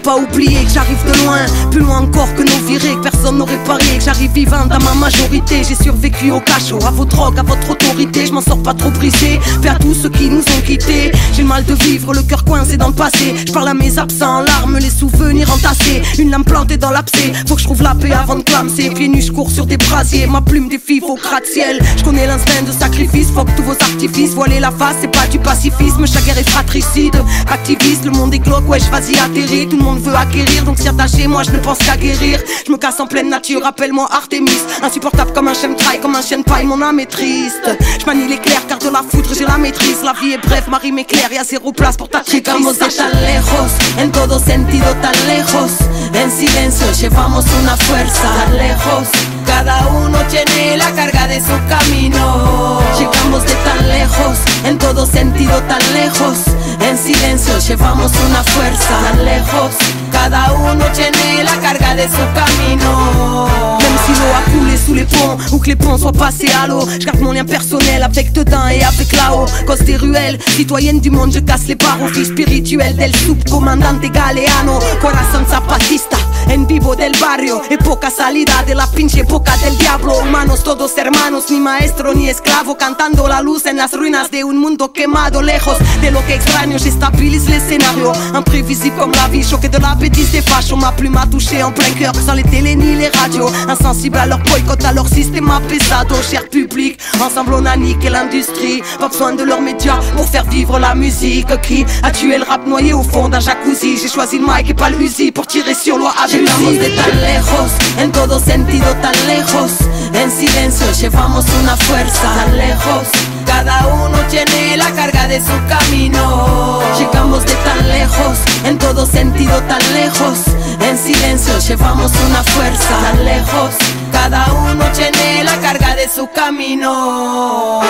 pas oublier que j'arrive de loin, plus loin encore que nos virées, que personne n'aurait parié que j'arrive vivant dans ma majorité. J'ai survécu au cachot, à vos drogues, à votre autorité. Je m'en sors pas trop brisé, paix à tous ceux qui nous ont quittés. J'ai le mal de vivre, le cœur coincé dans le passé. Je parle à mes absents en larmes, les souvenirs entassés. Une lame plantée dans l'abcès, faut que je trouve la paix avant de clamser. Pieds nus, je cours sur des brasiers, ma plume défie au gratte-ciel. Je connais l'instinct de sacrifice, fuck tous vos artifices. Voiler la face, c'est pas du pacifisme, chaque guerre est fratricide. Activiste, le monde est glauque, ouais, vas-y atterrir. Tout le monde veut acquérir, donc s'y attacher, moi je ne pense qu'à guérir. Je me casse en pleine nature, appelle-moi Artemis. Insupportable comme un chien de traille, comme un chien de paille, mon âme est triste. Je manie l'éclair, car de la foudre j'ai la maîtrise. La vie est brève, ma rime est claire, y'a zéro place pour ta triste. Llegamos de tan lejos, en todo sentido tan lejos. En silencio llevamos una fuerza. Tan lejos, cada uno tiene la carga de su camino. Llegamos de tan lejos, en todo sentido tan lejos. En silencio llevamos una fuerza. Tan lejos, cada uno tiene la carga de su camino. Même si l'eau a coulé sous les ponts, ou que les ponts soient passés à l'eau, je garde mon lien personnel avec dedans et avec là-haut. Cause des ruelles, citoyenne du monde, je casse les barreaux. Fille spirituelle del subcomandante Galeano. Corazón zapatista, en vivo del barrio. Época salida de la pinche época del diablo. Humanos todos hermanos, ni maestro ni esclavo. Cantando la luz en las ruinas de un mundo quemado. Lejos de lo que extraño, j'estabilise l'escénario. Imprévisible comme la vie, choqué de la bêtise des fachos. Ma plume a touché en plein cœur, sans les télés ni les radios. Insensible à leur boycott, à leur système pesado. Cher public, ensemble on a niqué l'industrie. Pas besoin de leurs médias pour faire vivre la musique. Qui a tué le rap noyé au fond d'un jacuzzi? J'ai choisi le mic et pas le Uzi pour tirer sur loi abusive. Llegamos de tan lejos, en todo sentido tan lejos. En silencio llevamos una fuerza. Tan lejos, cada uno tiene la carga de su camino. Llegamos de tan lejos, en todo sentido tan lejos. En silencio llevamos una fuerza. Tan lejos, cada uno tiene la carga de su camino.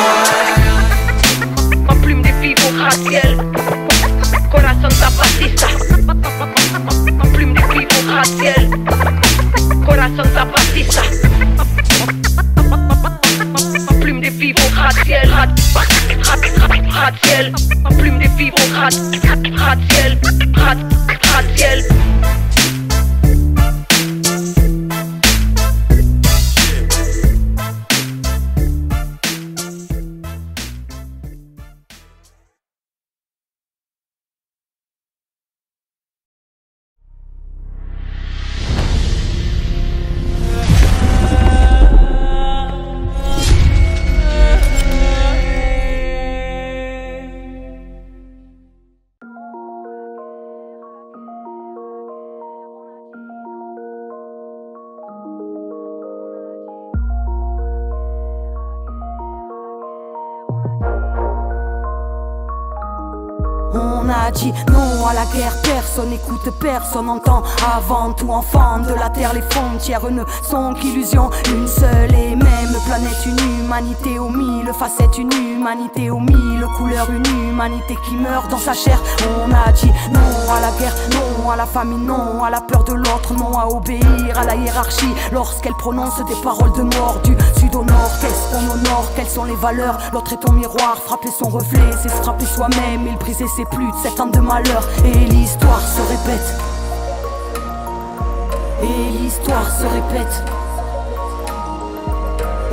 Ma plume défie vos gratte-ciel. Corazón zapatista. Ma plume défie vos gratte-ciel. Corazón zapatista. Ma plume défie vos gratte-ciel. Gratte-ciel. Ma plume défie vos gratte-ciel. Gratte-ciel. On a dit non à la guerre, personne écoute, personne entend. Avant tout enfant de la terre, les frontières ne sont qu'illusions. Une seule et même planète, une humanité aux mille facettes, une humanité aux mille couleurs, une humanité qui meurt dans sa chair. On a dit non à la guerre, non à la famine, non à la peur de l'autre, non à obéir à la hiérarchie lorsqu'elle prononce des paroles de mort. Du sud au nord, qu'est-ce qu'on honore, quelles sont les valeurs? L'autre est ton miroir, frapper son reflet, c'est se frapper soi-même. Il briser ses plus de 7 ans de malheur, et l'histoire se répète. Et l'histoire se répète.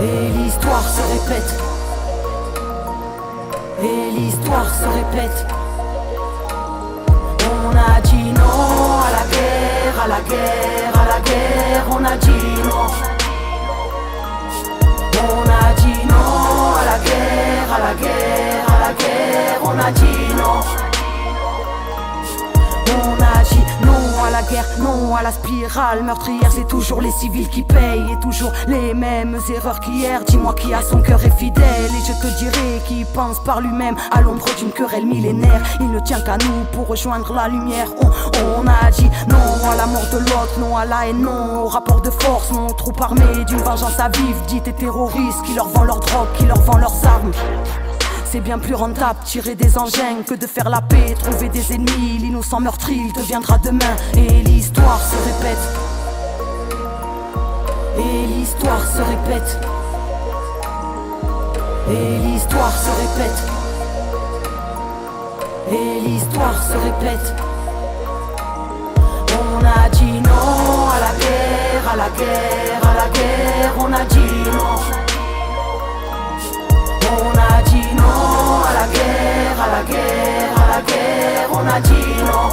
Et l'histoire se répète. Et l'histoire se répète. On a dit non à la guerre, à la guerre, à la guerre. On a dit non. On a dit non à la guerre, à la guerre, à la guerre. On a dit non. On a dit non à la guerre, non à la spirale meurtrière. C'est toujours les civils qui payent et toujours les mêmes erreurs qu'hier. Dis-moi qui a son cœur est fidèle et je te dirai qui pense par lui-même à l'ombre d'une querelle millénaire. Il ne tient qu'à nous pour rejoindre la lumière. On a dit non à la mort de l'autre, non à la haine, non au rapport de force, non aux troupes armées d'une vengeance à vivre. Dites et terroristes qui leur vendent leur drogue, qui leur vendent leurs armes. C'est bien plus rentable tirer des engins que de faire la paix, trouver des ennemis. L'innocent meurtri, il deviendra demain. Et l'histoire se répète. Et l'histoire se répète. Et l'histoire se répète. Et l'histoire se répète. a dit non à la guerre, à la guerre, à la guerre. On a dit non. On a dit non à la guerre, à la guerre, à la guerre. On a dit non.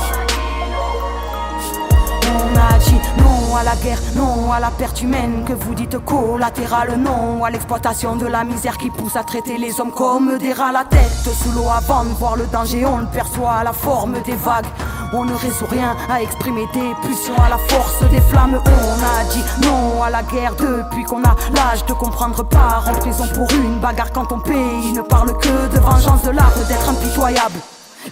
On a dit non à la guerre, non à la perte humaine que vous dites collatérale, non à l'exploitation de la misère qui pousse à traiter les hommes comme des rats. La tête sous l'eau avant de voir le danger, on le perçoit à la forme des vagues. On ne résout rien à exprimer des pulsions à la force des flammes. On a dit non à la guerre depuis qu'on a l'âge de comprendre. Part en prison pour une bagarre quand ton pays ne parle que de vengeance, de l'art d'être impitoyable.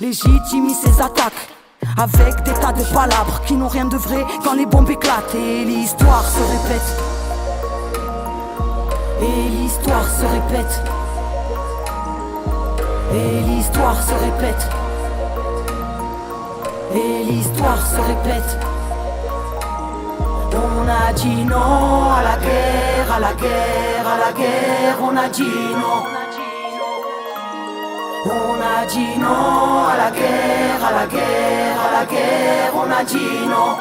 Légitimise ses attaques avec des tas de palabres qui n'ont rien de vrai quand les bombes éclatent. Et l'histoire se répète. Et l'histoire se répète. Et l'histoire se répète. Et l'histoire se répète. On a dit non à la guerre, à la guerre, à la guerre. On a dit non. On a dit non à la guerre, à la guerre, à la guerre. On a dit non.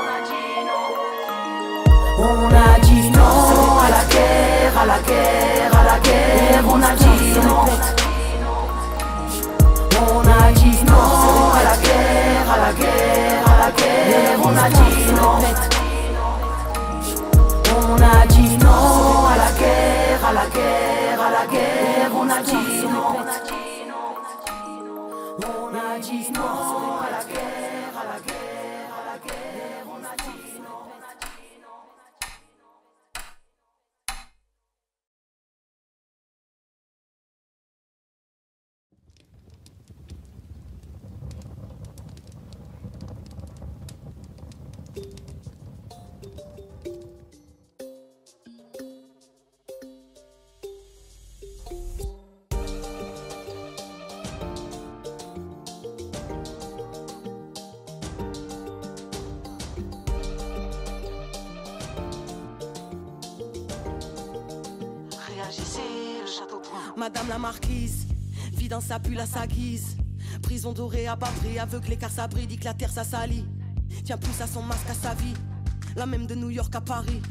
On a dit non à la guerre, à la guerre, à la guerre. On a dit non. On a dit non à la guerre, à la guerre, à la guerre. On a dit non. On a dit non à la guerre, à la guerre, à la guerre. On a dit non. On a dit non à la guerre, à la guerre, à la guerre. On a dit non. Madame la marquise vit dans sa bulle à sa guise. Prison dorée à bas prix, aveuglée car ça brille, dit que la terre ça salit. Tient plus à son masque à sa vie, la même de New York à Paris.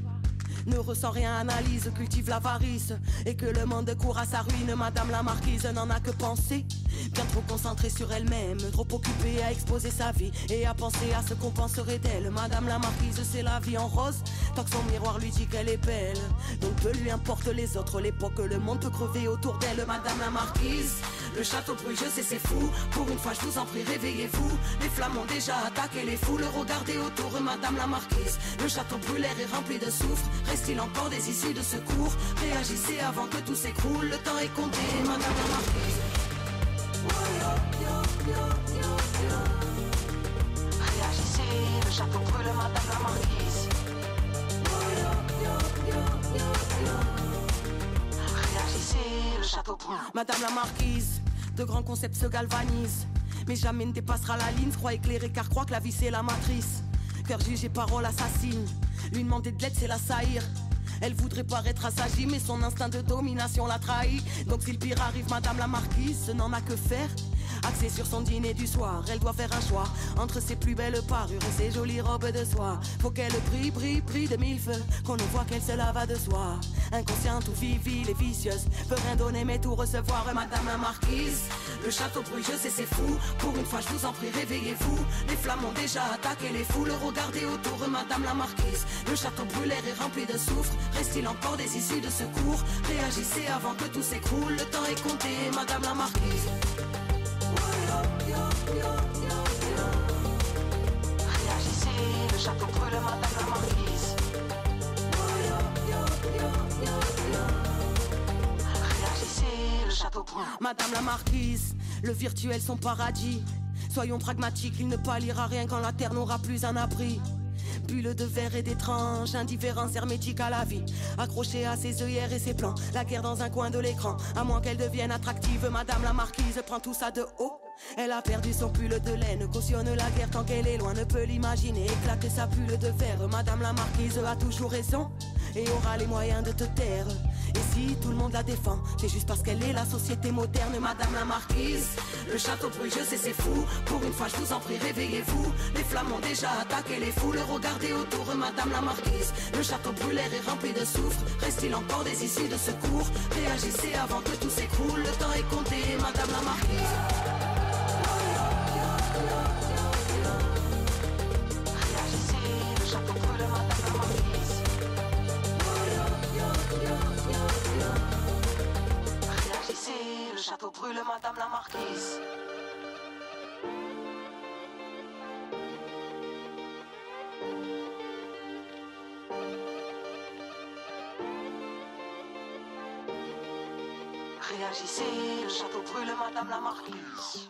Ne ressent rien, analyse, cultive l'avarice et que le monde court à sa ruine. Madame la marquise n'en a que penser, bien trop concentrée sur elle-même, trop occupée à exposer sa vie et à penser à ce qu'on penserait d'elle. Madame la marquise, c'est la vie en rose, tant que son miroir lui dit qu'elle est belle. Donc peu lui importe les autres, l'époque, le monde peut crever autour d'elle. Madame la marquise, le château brûle, je sais c'est fou. Pour une fois je vous en prie, réveillez-vous. Les flammes ont déjà attaqué les foules, regardez autour. Madame la marquise, le château brûle, l'air est rempli de soufre. Reste-t-il encore des issues de secours? Réagissez avant que tout s'écroule, le temps est compté. Madame la marquise, réagissez, le château brûle, madame la marquise. Réagissez, le château brûle. Madame la marquise, de grands concepts se galvanisent, mais jamais ne dépassera la ligne. Froid éclairé car croit que la vie c'est la matrice. Cœur jugé, parole assassine. Lui demander de l'aide c'est l'assaillir. Elle voudrait paraître assagie, mais son instinct de domination l'a trahi. Donc si le pire arrive, madame la marquise, ce n'en a que faire. Axée sur son dîner du soir, elle doit faire un choix entre ses plus belles parures et ses jolies robes de soie. Faut qu'elle brille de mille feux, qu'on ne voit qu'elle se lave de soie. Inconsciente ou vivile et vicieuse, peut rien donner mais tout recevoir. Madame la marquise, le château brûle, je sais c'est fou. Pour une fois je vous en prie, réveillez-vous. Les flammes ont déjà attaqué les foules, regardez autour. Madame la marquise, le château brûle, l'air est rempli de soufre. Reste-t-il encore des issues de secours? Réagissez avant que tout s'écroule, le temps est compté. Madame la marquise, réagissez, le château brûle, madame la marquise. Réagissez, le château brûle. Madame la marquise, le virtuel son paradis. Soyons pragmatiques, il ne pâlira rien quand la terre n'aura plus un abri. Bulle de verre et d'étrange, indifférence hermétique à la vie. Accrochée à ses œillères et ses plans, la guerre dans un coin de l'écran. À moins qu'elle devienne attractive, madame la marquise prend tout ça de haut. Elle a perdu son pull de laine, cautionne la guerre tant qu'elle est loin, ne peut l'imaginer éclater sa bulle de verre. Madame la marquise a toujours raison, et aura les moyens de te taire. Et si tout le monde la défend, c'est juste parce qu'elle est la société moderne, Madame la Marquise. Le château brûle, je sais c'est fou. Pour une fois je vous en prie, réveillez-vous. Les flammes ont déjà attaqué les foules. Regardez autour, Madame la Marquise. Le château brûlé est rempli de soufre. Reste-t-il encore des issues de secours? Réagissez avant que tout s'écroule. Le temps est compté, Madame la Marquise. Le château brûle, Madame la Marquise. Réagissez, le château brûle, Madame la Marquise.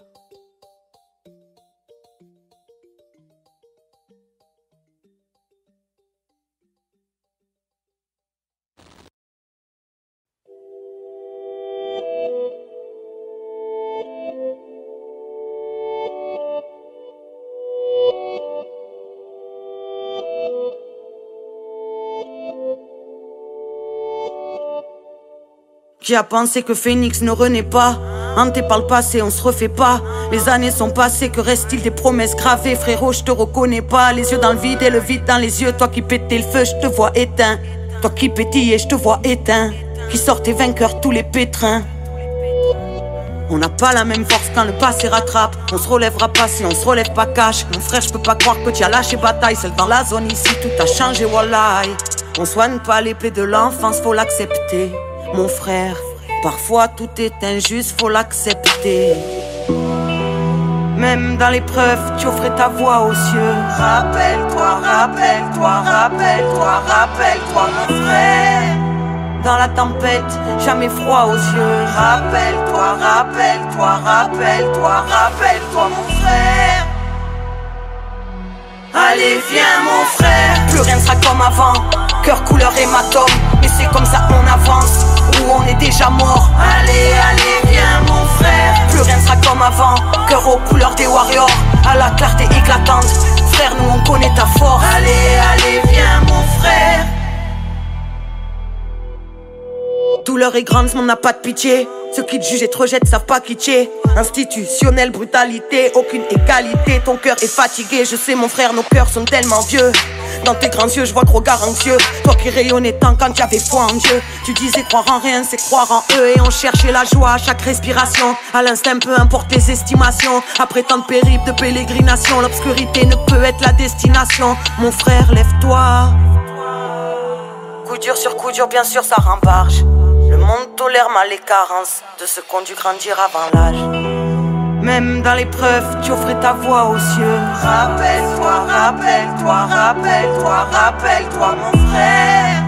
Qui a pensé que Phoenix ne renaît pas? Hanté par le passé, on se refait pas. Les années sont passées, que reste-t-il des promesses gravées? Frérot, je te reconnais pas. Les yeux dans le vide et le vide dans les yeux. Toi qui pétais le feu, je te vois éteint. Toi qui pétillais, je te vois éteint. Qui sortait vainqueur tous les pétrins. On n'a pas la même force quand le passé rattrape. On se relèvera pas si on se relève pas cash. Mon frère, je peux pas croire que tu as lâché bataille. Seul dans la zone ici, tout a changé, wallahi. On soigne pas les plaies de l'enfance, faut l'accepter. Mon frère, parfois tout est injuste, faut l'accepter. Même dans l'épreuve, tu offrais ta voix aux cieux. Rappelle-toi, rappelle-toi, rappelle-toi, rappelle-toi, mon frère. Dans la tempête, jamais froid aux yeux. Rappelle-toi, rappelle-toi, rappelle-toi, rappelle-toi, mon frère. Allez, viens, mon frère. Plus rien ne sera comme avant. Cœur couleur hématome. Mais c'est comme ça on avance. Ou on est déjà mort. Allez, allez, viens, mon frère. Plus rien ne sera comme avant. Cœur aux couleurs des warriors. À la clarté éclatante. Frère, nous on connaît ta force. Allez, allez, viens, mon frère. Douleur est grande, ce monde n'a pas de pitié. Ceux qui te jugent et te rejettent savent pas qui tu es. Institutionnelle brutalité, aucune égalité. Ton cœur est fatigué, je sais mon frère, nos cœurs sont tellement vieux. Dans tes grands yeux, je vois gros regard anxieux. Toi qui rayonnais tant quand tu avais foi en Dieu. Tu disais croire en rien, c'est croire en eux. Et on cherchait la joie à chaque respiration. À l'instinct, peu importe les estimations. Après tant de périples, de pélégrination, l'obscurité ne peut être la destination. Mon frère, lève-toi. Coup dur sur coup dur, bien sûr, ça rembarge. Le monde tolère mal les carences de ce qu'on dû grandir avant l'âge. Même dans l'épreuve, tu offrais ta voix aux cieux. Rappelle-toi, rappelle-toi, rappelle-toi, rappelle-toi, mon frère.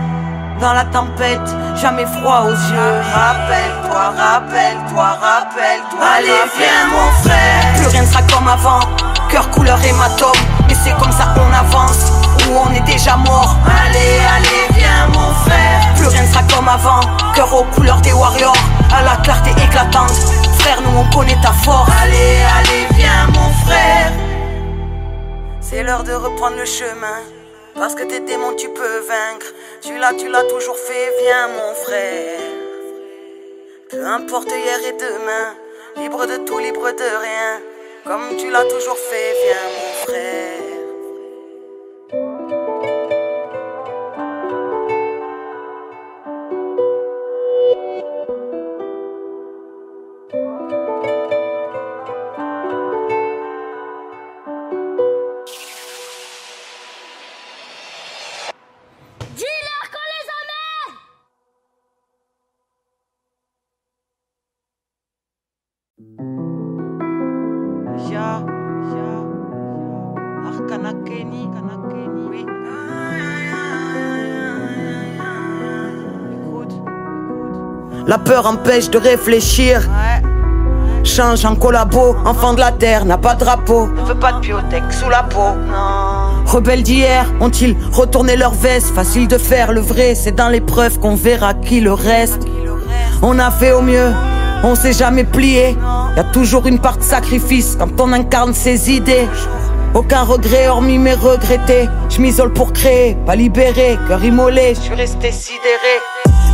Dans la tempête, jamais froid aux yeux. Rappelle-toi, rappelle-toi, rappelle-toi. Allez, viens, mon frère. Plus rien ne sera comme avant. Cœur couleur hématome. Mais c'est comme ça on avance. Ou on est déjà mort. Allez, allez, viens, mon frère. Plus rien ne sera comme avant. Cœur aux couleurs des warriors. À la clarté éclatante. Frère, nous on connaît ta force. Allez, allez, viens, mon frère. C'est l'heure de reprendre le chemin. Parce que tes démons tu peux vaincre. Tu l'as toujours fait, viens, mon frère. Peu importe hier et demain. Libre de tout, libre de rien. Comme tu l'as toujours fait, viens, mon frère. Oui. La peur empêche de réfléchir. Change en collabo, enfant de la terre, n'a pas de drapeau. Ne veut pas de biotech sous la peau. Non. Rebelles d'hier, ont-ils retourné leur veste? Facile de faire le vrai, c'est dans l'épreuve qu'on verra qui le reste. On a fait au mieux, on s'est jamais plié. Y'a toujours une part de sacrifice quand on incarne ses idées. Aucun regret hormis mes regrettés. Je m'isole pour créer, pas libéré, cœur immolé, je suis resté sidéré.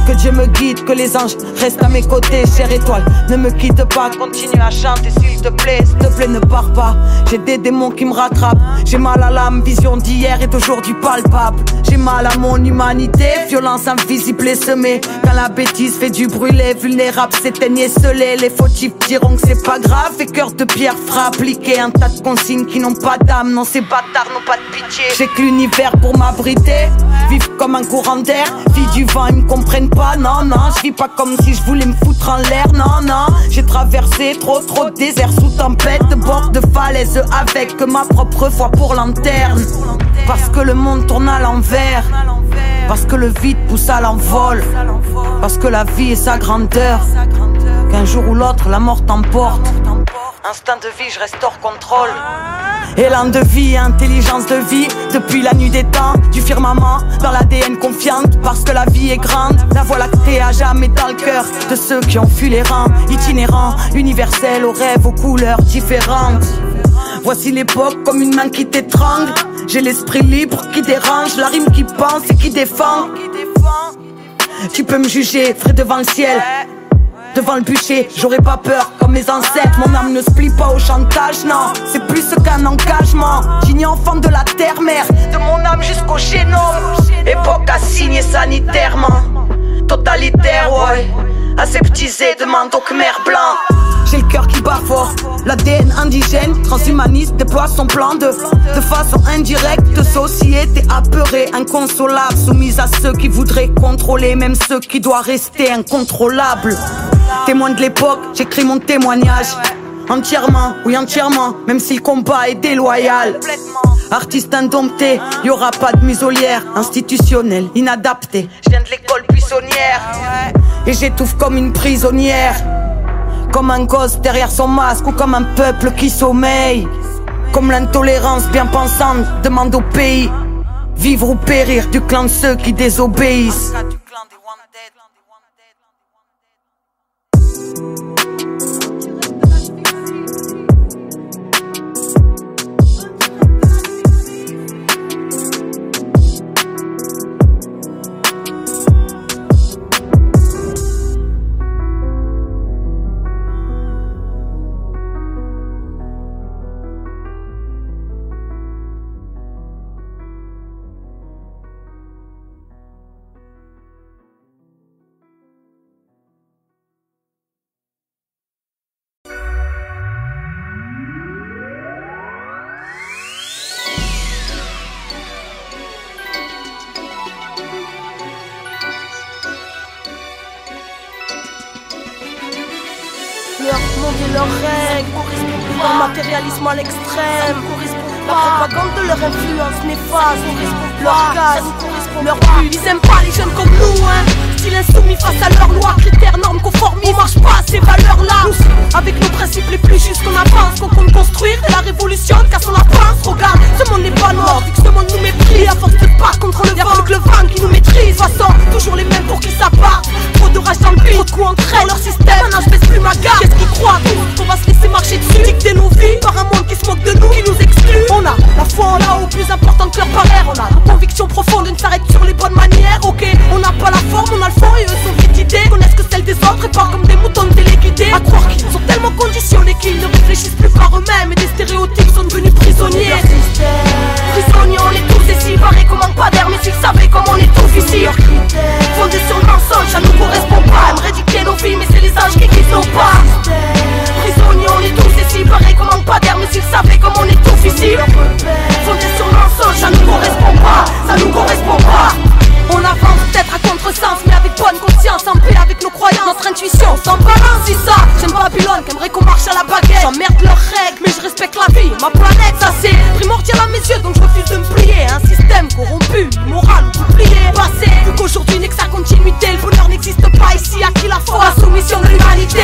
Que Dieu me guide, que les anges restent à mes côtés. Chère étoile, ne me quitte pas, continue à chanter s'il te plaît. S'il te plaît, ne pars pas, j'ai des démons qui me rattrapent. J'ai mal à l'âme, vision d'hier et d'aujourd'hui palpable. J'ai mal à mon humanité, violence invisible et semée. Quand la bêtise fait du bruit, les vulnérables s'éteignent et scellés. Les fautifs diront que c'est pas grave et cœur de pierre fera appliquer un tas de consignes qui n'ont pas d'âme. Non, ces bâtards n'ont pas de pitié. J'ai que l'univers pour m'abriter, vivre comme un courant d'air. Vie du vent, ils me comprennent pas, non, non. Je vis pas comme si je voulais me foutre en l'air, non, non. J'ai traversé trop de déserts sous tempête, de bord de falaise avec que ma propre foi pour lanterne. Parce que le monde tourne à l'envers, parce que le vide pousse à l'envol, parce que la vie est sa grandeur, qu'un jour ou l'autre la mort t'emporte. Instinct de vie, je reste hors contrôle. Élan de vie, intelligence de vie, depuis la nuit des temps, du firmament, dans l'ADN confiante, parce que la vie est grande. La voie lactée à jamais dans le cœur de ceux qui ont fui les rangs, itinérants, universels, aux rêves, aux couleurs différentes. Voici l'époque comme une main qui t'étrangle. J'ai l'esprit libre qui dérange, la rime qui pense et qui défend. Tu peux me juger, frais devant le ciel, devant le bûcher, j'aurais pas peur comme mes ancêtres. Mon âme ne se plie pas au chantage, non. C'est plus qu'un engagement. Digne enfant de la terre-mère, de mon âme jusqu'au génome. Époque assignée sanitairement, totalitaire, ouais. Aseptisé, demande au Khmer blanc. J'ai le cœur qui bat fort, l'ADN indigène, transhumaniste déploie son plan de façon indirecte. Société apeurée, inconsolable, soumise à ceux qui voudraient contrôler, même ceux qui doivent rester incontrôlables. Témoin de l'époque, j'écris mon témoignage entièrement, oui entièrement, même si le combat est déloyal. Artiste indompté, y'aura pas de muselière, institutionnel, inadapté. Je viens de l'école buissonnière et j'étouffe comme une prisonnière. Comme un gosse derrière son masque ou comme un peuple qui sommeille. Comme l'intolérance bien pensante demande au pays. Vivre ou périr du clan de ceux qui désobéissent. Leur monde et leurs règles, leur matérialisme à l'extrême, la propagande de leur influence néfaste, leur gaz, leur but. Ils aiment pas les jeunes comme nous, hein. Style insoumis face à leurs lois, critères, normes, conformistes. On marche pas à ces valeurs-là. Nous, avec nos principes les plus justes qu'on avance, qu'on compte construire et la révolution, cassons la pince. Regarde, ce monde n'est pas mort, vu que ce monde nous méprise. À force de pas contre le vent, y'a plus que le vent qui nous maîtrise. De toute façon, toujours les mêmes pour qui ça part. Trop de rage dans le but, trop de coups entre elles, leur système. Maintenant je baisse plus ma garde. Qu'est-ce qu'ils croient tous qu'on va se laisser marcher dessus? Dicter nos vies par un monde qui se moque de nous, qui nous exclut. On a la foi en là-haut, plus important que leur barrière. On a nos convictions profondes, une s'arrête sur les bonnes manières. Ok, on n'a pas la forme, on a le fond et eux sont vite d'idées. Connaissent que celle des autres et parlent comme des moutons téléguidés. À croire qu'ils sont tellement conditionnés qu'ils ne réfléchissent plus par eux-mêmes. Et des stéréotypes sont devenus prisonniers. Prisonniers, on est tous ici, barrés comme un pas d'air. Mais s'ils savaient comme on est tous ici, fondés sur le mensonge, ça nous correspond pas. Aimeraient dicter nos vies, mais c'est les âges qui quittent nos pas. Prisonniers, on est tous ici, barrés comme un pas d'air. Mais s'ils savaient comme on est tous ici, fondés sur le mensonge, ça nous correspond pas. Ça nous correspond pas. On avance peut-être à contresens, mais avec bonne conscience, en paix avec nos croyances, notre intuition s'en balance. Si ça, j'aime Babylone, qu'aimerait qu'on marche à la baguette. J'emmerde leurs règles, mais je respecte la vie, ma planète. Ça c'est primordial à mes yeux, donc je refuse de me plier. Un système corrompu, moral ou oublié. Passé, vu qu'aujourd'hui n'est que sa continuité. Le bonheur n'existe pas ici, à qui la foi, la soumission de l'humanité.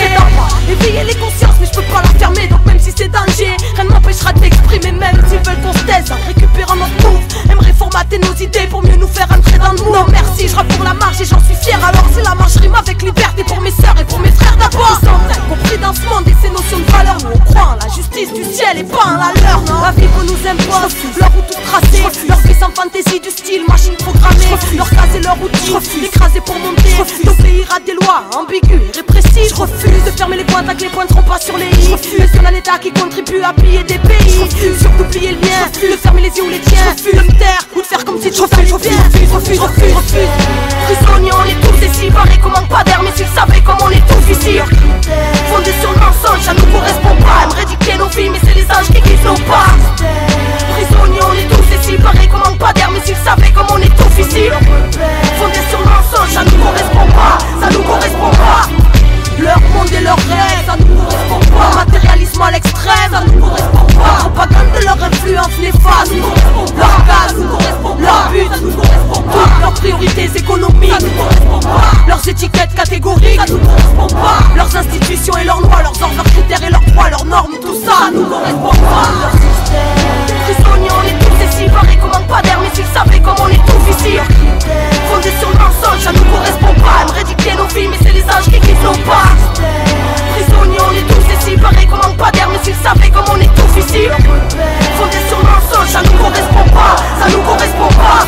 Éveiller les consciences, mais je peux pas la fermer. Donc même si c'est danger, rien ne m'empêchera de m'exprimer. Même s'ils veulent qu'on se taise, en récupérant notre move. Aimerait formater nos idées pour mieux nous faire entrer dans le moule. Non merci, je rappe pour la marche et j'en suis fier. Alors c'est la marche rime avec liberté pour mes sœurs et pour mes frères d'abord. Ils sont incompris dans ce monde et ses notions de valeur. Nous on croit en la justice du ciel et pas en la leur. La vie peut nous imposent leur route toute tracée, leur vie sans fantaisie du style, machine programmée, leur case et leur outil, écrasés pour monter, d'obéir à des lois ambiguës et répressives. Je refuse de fermer les coins tant que les points ne seront pas sur les i. Mais c'est un état qui contribue à piller des pays. Je refuse d'oublier le lien, de fermer les yeux ou les tiens, de me taire ou de faire comme si tu refais bien. Je refuse. Prisonniers, on est tous ici, pareil comme un pas d'air, mais s'ils savaient comme on est tous ici. Fondés sur le mensonge, ça nous correspond pas. Aimeraient dicter nos vies, mais c'est les anges qui guident nos pas. Prisonniers, on est tous ici, pareil comme un pas d'air, mais s'ils savaient comme on est tous ici. Fondés sur le mensonge, ça nous correspond pas, ça nous correspond pas. Leur monde et leurs rêves, ça nous correspond pas. Matérialisme à l'extrême, ça nous correspond pas. La propagande de leur influence néfaste, ça nous correspond pas. Leur gaz, ça nous correspond pas. Leur but, ça nous correspond pas. Toutes leurs priorités économiques, ça nous correspond pas. Leurs étiquettes catégoriques, ça nous correspond pas. Leurs institutions et leurs lois, leurs ordres, leurs critères et leurs droits, leurs normes, tout ça, ça nous correspond pas. Leur système. Prisonniers, on est tous ici, pareil comme un pas d'air, mais s'ils savaient comme on est tous ici. Fondés sur le mensonge, ça nous correspond pas. Aimeraient dicter nos vies, mais c'est les anges qui guident nos pas. Prisonniers, on est tous ici, pareil comme un pas d'air, mais s'ils savaient comme on est tous ici. Fondés sur le mensonge, ça nous correspond pas, ça nous correspond pas.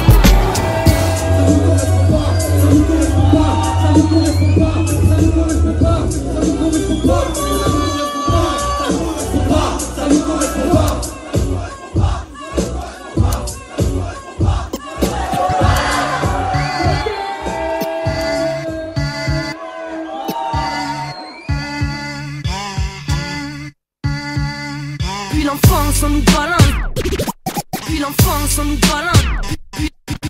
Puis l'enfance on nous balance, puis l'enfance on nous balance,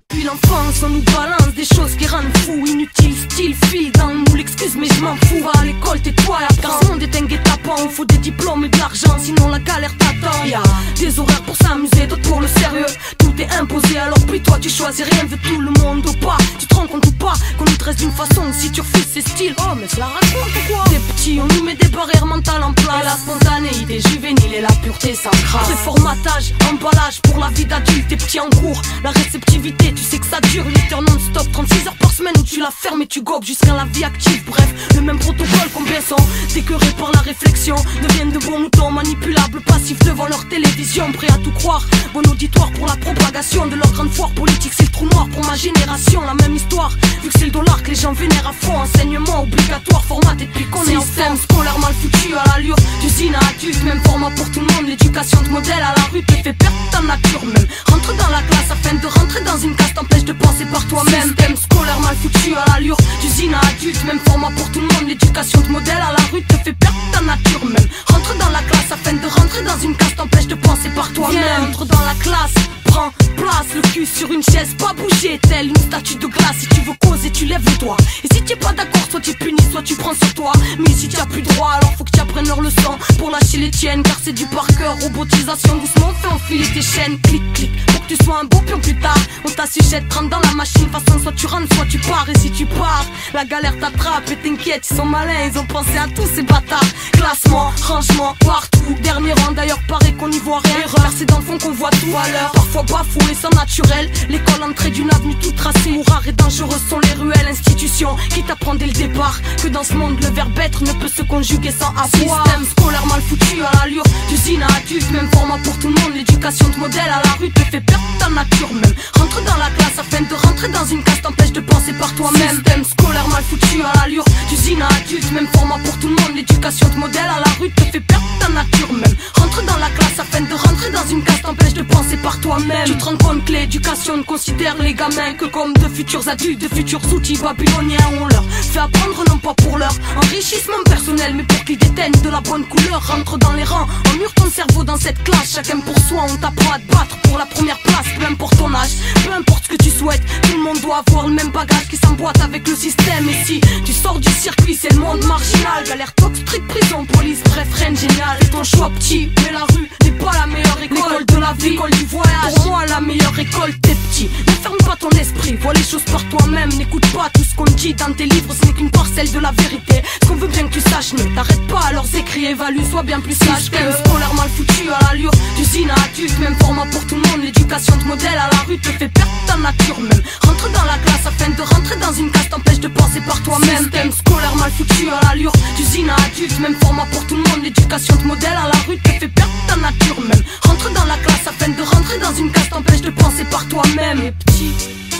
puis l'enfance on nous balance des choses qui rendent fous, inutiles, style, fil dans le moule, excuse mais je m'en fous. Va à l'école, tais-toi, la grand monde est un guet-apens, il faut des diplômes et de l'argent, sinon la galère t'attend. Y'a des horaires pour s'amuser, d'autres pour le sérieux, tout est imposé, alors puis toi tu choisis rien, veut tout le monde ou pas. Tu te rends compte ou pas qu'on nous dresse d'une façon, si tu refuses c'est style, oh mais cela raconte ou quoi. Des petits, on nous met des barrières mentales en place, et la spontanéité juvénile et la pureté s'encrasse. Préformatage, emballage pour la vie d'adulte, des petits en cours, la réceptivité, tu sais que ça dure, 8 heures non-stop, 36 heures par semaine où tu la fermes et tu gobes jusqu'à la vie active. Bref, le même protocole combien sont décœurés par la réflexion, deviennent de bons moutons manipulables, passifs devant leur télévision, prêts à tout croire. Bon auditoire pour la propagation de leur grande foire politique, c'est le trou noir pour ma génération. La même histoire, vu que c'est le dollar que les gens vénèrent à fond. Enseignement obligatoire, formaté depuis qu'on est en système scolaire mal foutu à l'allure d'usine à adulte, même format pour tout le monde. L'éducation de modèle à la rue te fait perdre ta nature même. Rentre dans la classe afin de rentrer dans une case, t'empêche de penser par toi-même. Système scolaire mal foutu à l'allure d'usine à adulte, même format pour tout le monde. L'éducation de modèle à la rue te fait perdre ta nature même. Rentre dans la classe afin de rentrer dans une case, t'empêche de penser par toi-même. Entre dans la classe, prends place, le cul sur une chaise, pas bouger, telle une statue de glace. Si tu veux causer, tu lèves le doigt. Et si tu es pas d'accord, soit tu punis, soit tu prends sur toi. Mais si tu as plus droit, alors faut que tu apprennes leur leçon pour lâcher les tiennes, car c'est du par cœur. Robotisation, doucement, fais enfiler tes chaînes. Clic, clic, pour que tu sois un beau pion plus tard. On t'assujette, rentre dans la machine, façon soit tu rentres, soit tu pars. Et si tu pars, la galère t'attrape et t'inquiète, ils sont malins, ils ont pensé à tous ces bâtards. Classement, rangement, partout, dernier rang d'ailleurs, paraît qu'on n'y voit rien. Erreur, c'est dans le fond qu'on voit tout à l'heure. Parfois bafoué, sans naturel, l'école entrée d'une avenue toute tracée. Où rares et dangereuses sont les ruelles, institutions qui t'apprend dès le départ que dans ce monde le verbe être ne peut se conjuguer sans avoir. Système scolaire mal foutu à l'allure d'usine à adulte, même format pour tout le monde. L'éducation de modèle à la rue te fait perdre ta nature même. Rentre dans la classe afin de rentrer dans une case, t'empêche de penser par toi-même. Système scolaire mal foutu à l'allure d'usine à adulte, même format pour tout le monde. L'éducation de modèle à la rue te fait perdre ta nature même. Rentre dans la classe afin de rentrer dans une case, t'empêche de penser par toi-même. Tu te rends compte que l'éducation ne considère les gamins que comme de futurs adultes, de futurs outils babyloniens. On leur fait apprendre non pas pour leur enrichissement personnel, mais pour qu'ils déteignent de la bonne couleur. Rentre dans les rangs, emmure ton cerveau dans cette classe. Chacun pour soi, on t'apprend à te battre pour la première place. Peu importe ton âge, peu importe ce que tu souhaites, tout le monde doit avoir le même bagage qui s'emboîte avec le système. Et si tu sors du circuit, c'est le monde marginal. Galère, toc, street, prison, police, bref, rien de génial. Fais ton choix petit, mais la rue n'est pas la meilleure école. L'école de la vie, l'école du voyage, pour moi la meilleure école, t'es petit. Ne ferme pas ton esprit, vois les choses par toi-même. N'écoute pas tout ce qu'on dit dans tes livres, ce n'est qu'une parcelle de la vérité. Ce qu'on veut bien que tu saches, ne t'arrête pas à leurs écrits, évalue, sois bien plus sage. Système scolaire mal foutu à l'allure d'usine à adulte, même format pour tout le monde. L'éducation de modèle à la rue te fait perdre ta nature même. Rentre dans la classe afin de rentrer dans une case, t'empêche de penser par toi-même. Système scolaire mal foutu à l'allure d'usine à adulte, même format pour tout le monde. L'éducation de modèle à la rue te fait perdre ta nature dur même. Rentre dans la classe afin de rentrer dans une case t'empêche de penser par toi-même. Et petit,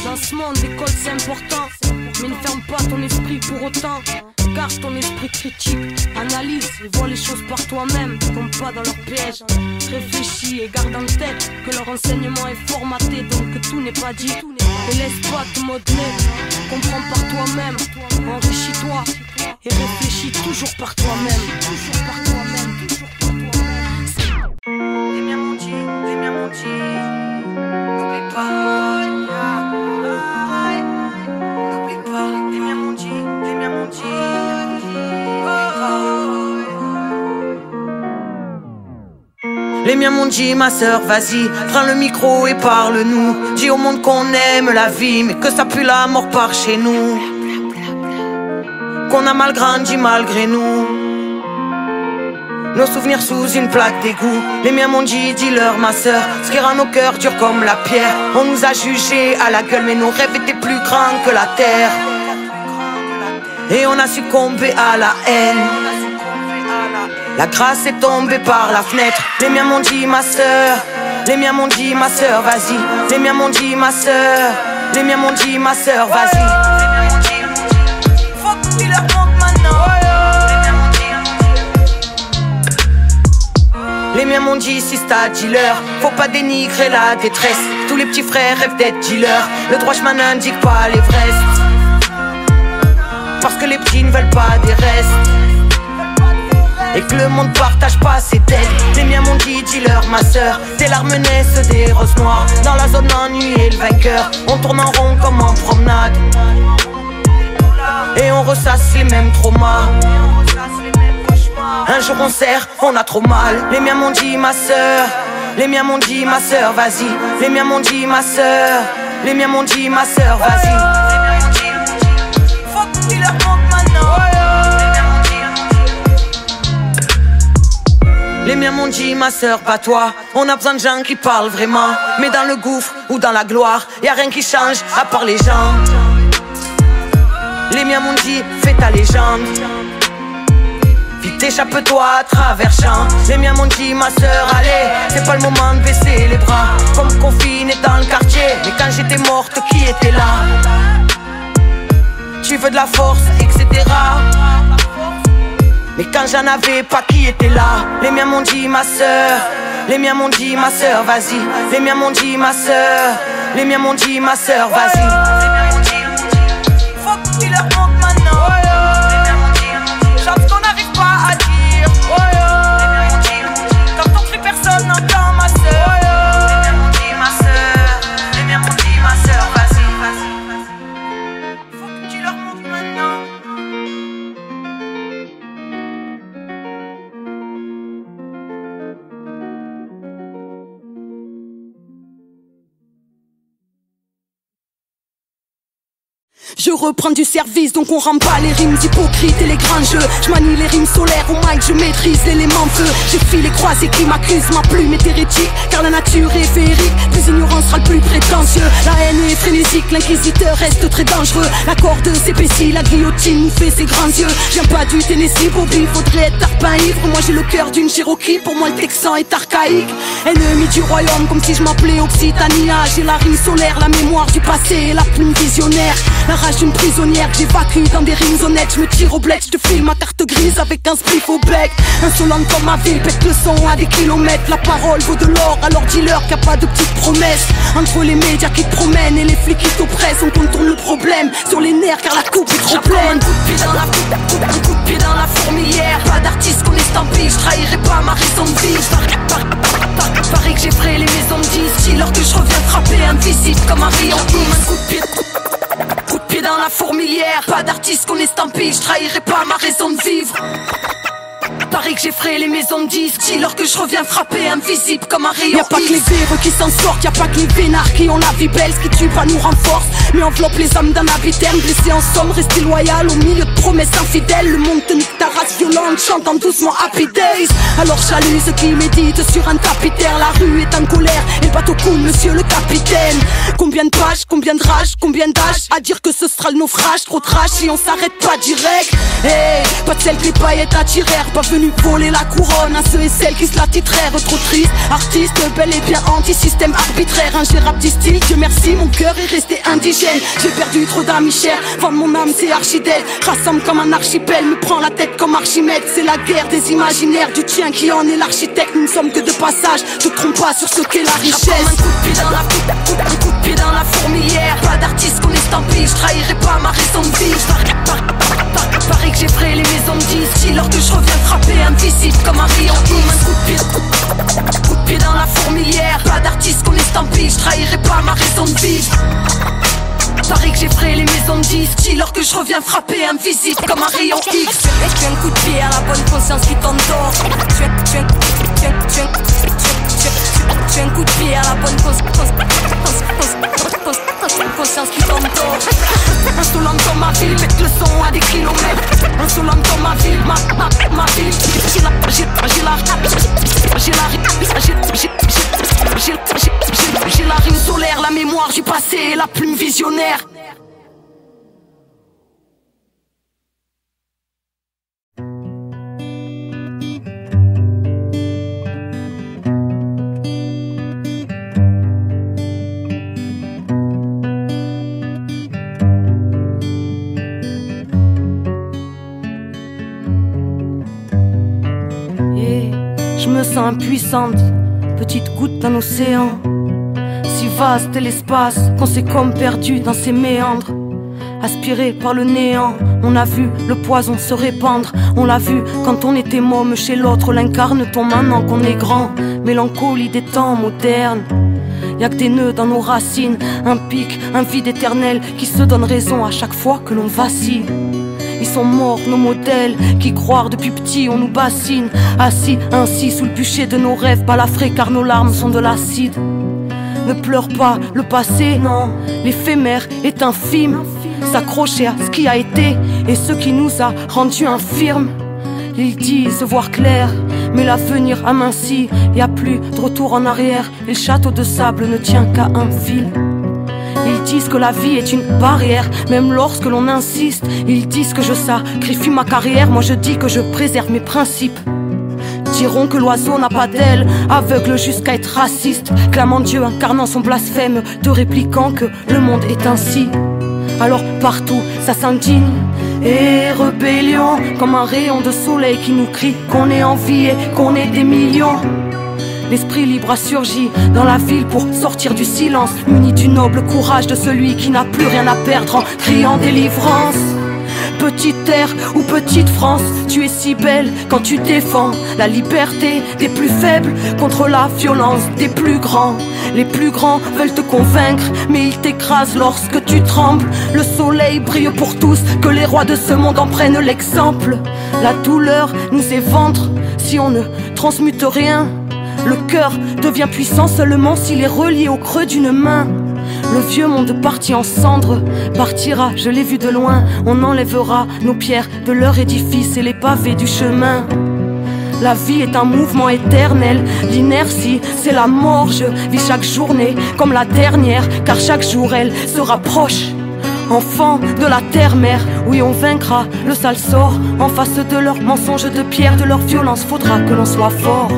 dans ce monde, l'école c'est important, mais ne ferme pas ton esprit pour autant. Garde ton esprit critique, analyse et vois les choses par toi-même. Tombe pas dans leur piège, réfléchis et garde en tête que leur enseignement est formaté, donc que tout n'est pas dit. Et laisse pas te modeler, comprends par toi-même, enrichis-toi et réfléchis toujours par toi-même. Toujours par toi-même, toujours par toi-même. Les miens m'ont dit, n'oublie pas. N'oublie pas, les miens m'ont dit, n'oublie pas. Les miens m'ont dit, ma sœur, vas-y, prends le micro et parle-nous. Dis au monde qu'on aime la vie, mais que ça pue la mort par chez nous. Qu'on a mal grandi malgré nous. Nos souvenirs sous une plaque d'égout. Les miens m'ont dit, dis-leur ma sœur, ce qui rend nos cœurs durs comme la pierre. On nous a jugés à la gueule, mais nos rêves étaient plus grands que la terre. Et on a succombé à la haine. La grâce est tombée par la fenêtre. Les miens m'ont dit, ma sœur, les miens m'ont dit, ma sœur, vas-y. Les miens m'ont dit, ma sœur, les miens m'ont dit, ma sœur, vas-y. Faut que tu leur montres maintenant. Les miens m'ont dit, si c'est à dealer, faut pas dénigrer la détresse. Tous les petits frères rêvent d'être dealers. Le droit chemin n'indique pas l'Everest, parce que les petits ne veulent pas des restes, et que le monde partage pas ses dettes. Les miens m'ont dit, dis-leur ma sœur, tes larmes naissent des roses noires. Dans la zone ennui et le vainqueur, on tourne en rond comme en promenade, et on ressasse les mêmes traumas. Un jour on serre, on a trop mal. Les miens m'ont dit, ma sœur, les miens m'ont dit, ma sœur, vas-y. Les miens m'ont dit, ma sœur, les miens m'ont dit, ma sœur, vas-y. Faut que tu leur montres maintenant. Les miens m'ont dit, ma sœur, pas toi. On a besoin de gens qui parlent vraiment, mais dans le gouffre ou dans la gloire, y'a rien qui change à part les gens. Les miens m'ont dit, fais ta légende, vite échappe-toi à travers champs. Les miens m'ont dit, ma sœur, allez, c'est pas le moment de baisser les bras. Comme confiné dans le quartier, mais quand j'étais morte, qui était là? Tu veux de la force, etc. Mais quand j'en avais pas, qui était là? Les miens m'ont dit, ma sœur, les miens m'ont dit, ma sœur, vas-y. Les miens m'ont dit, ma sœur, les miens m'ont dit, ma sœur, vas-y. Faut que tu leur montres maintenant. Chante qu'on n'arrive pas à dire. Quand on crie, personne n'entend, ma sœur. Les miens m'ont dit, ma sœur, les miens m'ont dit, ma sœur, vas-y, vas-y. Faut que tu leur montres maintenant. Je reprends du service, donc on rend pas les rimes hypocrites et les grands jeux. Je manie les rimes solaires au mic, je maîtrise l'élément feu. J'ai filé croisé qui m'accuse, ma plume est hérétique, car la nature est féerique, plus ignorant sera le plus prétentieux. La haine est frénésique, l'inquisiteur reste très dangereux. La corde s'épaissit, la guillotine nous fait ses grands yeux. J'aime pas du Tennessee Bobby, faudrait être tarpin ivre. Moi j'ai le cœur d'une Cherokee, pour moi le texan est archaïque. Ennemi du royaume, comme si je m'appelais Occitania. J'ai la rime solaire, la mémoire du passé et la plume visionnaire. La rage d'une prisonnière que j'évacue dans des rimes honnêtes. Je me tire au bled, je te file ma carte grise avec un spliff au bec. Insolente comme ma ville, pète le son à des kilomètres. La parole vaut de l'or, alors dis-leur qu'il n'y a pas de petites promesses. Entre les médias qui te promènent et les flics qui t'oppressent, on contourne le problème sur les nerfs car la coupe est trop pleine. Un coup de pied dans la un coup de pied dans la fourmilière. Pas d'artiste qu'on estampille, je trahirai pas ma raison de vivre. Pareil que j'ai frayé les maisons de disques, alors que je reviens frapper invisible comme un rayon. Un coup de pied dans la fourmilière. Pas d'artiste qu'on estampille, je trahirai pas ma raison de vivre. Pareil que j'ai frayé les maisons de disques, alors que je reviens frapper invisible comme un rayon. Y'a pas que les véreux qui s'en sortent, y'a pas que les vénards qui ont la vie belle. Ce qui tue pas nous renforce, mais enveloppe les âmes d'un habit terme. Blessé en somme, rester loyal au milieu de promesses infidèles. Le monde te nique ta race violente, chantant doucement Happy Days. Alors j'allume ceux qui méditent sur un tapis terre. La rue est en colère et le bateau coule, monsieur le capitaine. Combien de pages, combien de rage, combien d'âge à dire que ce sera le naufrage. Trop trash si on s'arrête pas direct. Hey, pas de celles que les paillettes attirèrent. Pas venu voler la couronne à ceux et celles qui se la titrèrent. Trop triste, artiste, bel et bien anti-système arbitraire. Ingérable style, Dieu merci, mon cœur est resté indigène. J'ai perdu trop d'amis chers, vendre mon âme c'est archidèle. Rassemble comme un archipel, me prend la tête comme Archimède. C'est la guerre des imaginaires, du tien qui en est l'architecte. Nous ne sommes que de passage, te trompe pas sur ce qu'est la richesse. Un coup de pied dans la un coup de pied dans la fourmilière. Pas d'artiste qu'on estampille, je trahirai pas ma raison de vie. Pareil que j'ai frayé les maisons de disques. Lors que je reviens frapper invisible comme un rayon X. Un coup de pied dans la fourmilière. Pas d'artiste qu'on estampille, je trahirai pas ma raison de vie. Pareil que j'ai frayé les maisons de disques. Lors que je reviens frapper invisible comme un rayon X. Et tu un coup de pied à la bonne conscience qui t'endort. Tu un coup de pied à la bonne conscience qui t'endort. Insolent dans ma ville, mettre le son à des kilomètres. Insolent dans ma ville, ma ville. J'ai la rime solaire, la mémoire du passé et la plume visionnaire. Je me sens impuissante, petite goutte d'un océan. Si vaste est l'espace qu'on s'est comme perdu dans ses méandres. Aspiré par le néant, on a vu le poison se répandre. On l'a vu quand on était môme chez l'autre. L'incarne-t-on maintenant qu'on est grand? Mélancolie des temps modernes. Y'a que des nœuds dans nos racines, un pic, un vide éternel qui se donne raison à chaque fois que l'on vacille. Ils sont morts, nos modèles, qui croire depuis petit on nous bassine. Assis ainsi sous le bûcher de nos rêves balafrés car nos larmes sont de l'acide. Ne pleure pas le passé, non, l'éphémère est infime. S'accrocher à ce qui a été et ce qui nous a rendus infirmes. Ils disent voir clair, mais l'avenir amincit. Y a plus de retour en arrière et le château de sable ne tient qu'à un fil. Ils disent que la vie est une barrière, même lorsque l'on insiste. Ils disent que je sacrifie ma carrière, moi je dis que je préserve mes principes. Diront que l'oiseau n'a pas d'aile, aveugle jusqu'à être raciste, clamant Dieu, incarnant son blasphème, te répliquant que le monde est ainsi. Alors partout ça s'indigne et rébellion, comme un rayon de soleil qui nous crie qu'on est en vie et qu'on est des millions. L'esprit libre a surgi dans la ville pour sortir du silence, muni du noble courage de celui qui n'a plus rien à perdre en criant délivrance. Petite terre ou petite France, tu es si belle quand tu défends la liberté des plus faibles contre la violence des plus grands. Les plus grands veulent te convaincre, mais ils t'écrasent lorsque tu trembles. Le soleil brille pour tous, que les rois de ce monde en prennent l'exemple. La douleur nous éventre si on ne transmute rien. Le cœur devient puissant seulement s'il est relié au creux d'une main. Le vieux monde parti en cendres partira, je l'ai vu de loin. On enlèvera nos pierres de leur édifice et les pavés du chemin. La vie est un mouvement éternel, l'inertie c'est la mort. Je vis chaque journée comme la dernière, car chaque jour elle se rapproche. Enfant de la terre-mère, oui on vaincra le sale sort. En face de leurs mensonges de pierre, de leur violence, faudra que l'on soit fort.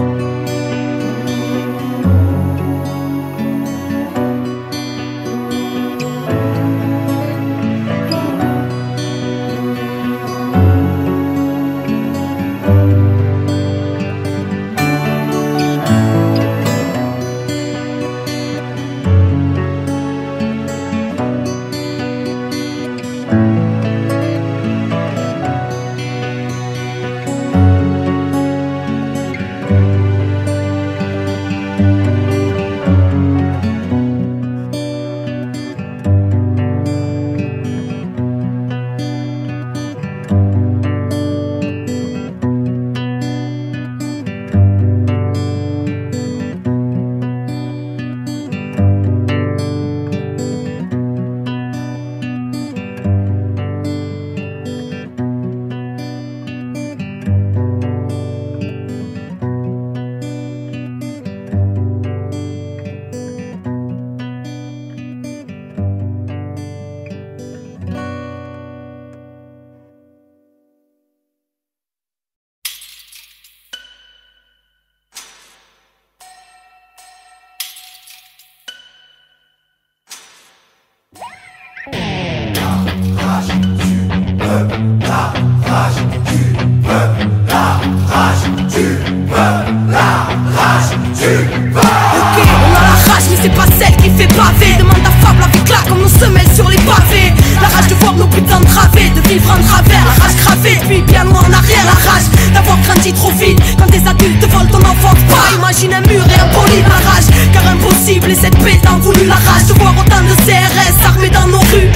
Ok, on a la rage mais c'est pas celle qui fait baver. Demande à Fable avec là comme nos semelles sur les pavés. La rage de voir nos buts entravés, de vivre en travers. La rage gravée puis bien loin en arrière. La rage d'avoir grandi trop vite quand des adultes volent ton enfance. Pas imagine un mur et un bolide. La rage car impossible et cette paix t'en voulu. La rage de voir autant de CRS armés dans nos rues.